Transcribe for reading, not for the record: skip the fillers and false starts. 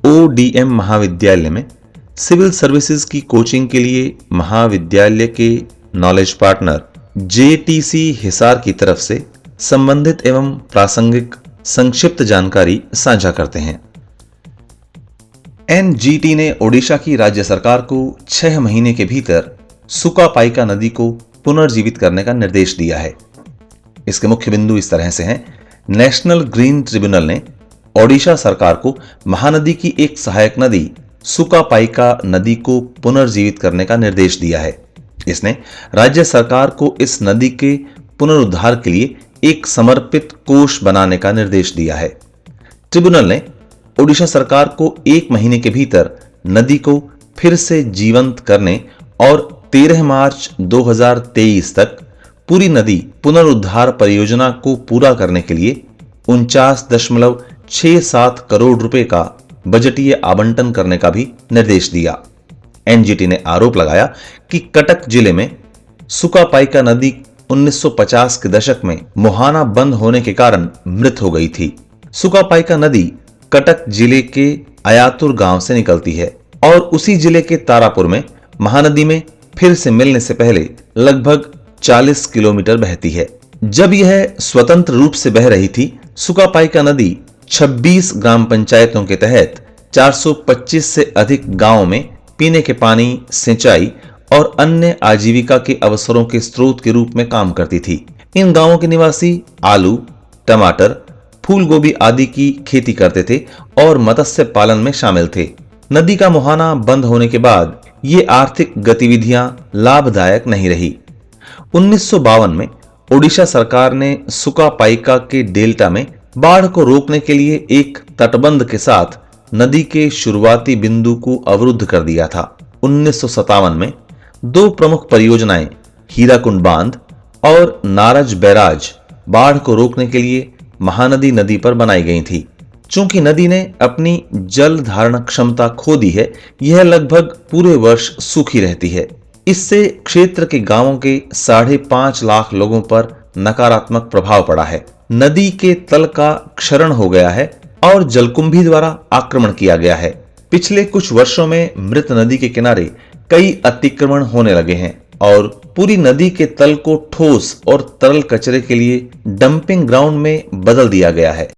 ODM महाविद्यालय में civil services की कोचिंग के लिए महाविद्यालय के नॉलेज पार्टनर JTC हिसार की तरफ से संबंधित एवं प्रासंगिक संक्षिप्त जानकारी साझा करते हैं। NGT ने ओडिशा की राज्य सरकार को 6 महीने के भीतर सुकापाइका नदी को पुनर्जीवित करने का निर्देश दिया है। इसके मुख्य बिंदु इस तरह से हैं। नेशनल ग्रीन ट्रिब्यूनल ने ओडिशा सरकार को महानदी की एक सहायक नदी सुकापाइका नदी को पुनर्जीवित करने का निर्देश दिया है। इसने राज्य सरकार को इस नदी के पुनरुद्धार के लिए एक समर्पित कोष बनाने का निर्देश दिया है। ट्रिब्यूनल ने ओडिशा सरकार को 1 महीने के भीतर नदी को फिर से जीवंत करने और 13 मार्च 2023 तक पूरी नदी पुनरुद्धार परियोजना को पूरा करने के लिए 49.67 करोड़ रुपए का बजटीय आवंटन करने का भी निर्देश दिया। NGT ने आरोप लगाया कि कटक जिले में सुकापाइका नदी 1950 के दशक में मुहाना बंद होने के कारण मृत हो गई थी। सुकापाइका नदी कटक जिले के अयातुर गांव से निकलती है और उसी जिले के तारापुर में महानदी में फिर से मिलने से पहले लगभग 40 किलोमीटर बहती है। जब यह स्वतंत्र रूप से बह रही थी, सुकापाइका नदी 26 ग्राम पंचायतों के तहत 425 से अधिक गांवों में पीने के पानी, सिंचाई और अन्य आजीविका के अवसरों के स्रोत के रूप में काम करती थी। इन गांवों के निवासी आलू, टमाटर, फूल गोभी आदि की खेती करते थे और मत्स्य पालन में शामिल थे। नदी का मुहाना बंद होने के बाद ये आर्थिक गतिविधियां लाभदायक नहीं रही। 1952 में ओडिशा सरकार ने सुकापाइका के डेल्टा में बाढ़ को रोकने के लिए एक तटबंध के साथ नदी के शुरुआती बिंदु को अवरुद्ध कर दिया था। 1957 में 2 प्रमुख परियोजनाएं हीराकुंड बांध और नारज बैराज बाढ़ को रोकने के लिए महानदी नदी पर बनाई गई थी। चूंकि नदी ने अपनी जल धारण क्षमता खो दी है, यह लगभग पूरे वर्ष सूखी रहती है। इससे क्षेत्र के गांवों के 5.5 लाख लोगों पर नकारात्मक प्रभाव पड़ा है। नदी के तल का क्षरण हो गया है और जलकुंभी द्वारा आक्रमण किया गया है। पिछले कुछ वर्षों में मृत नदी के किनारे कई अतिक्रमण होने लगे हैं और पूरी नदी के तल को ठोस और तरल कचरे के लिए डंपिंग ग्राउंड में बदल दिया गया है।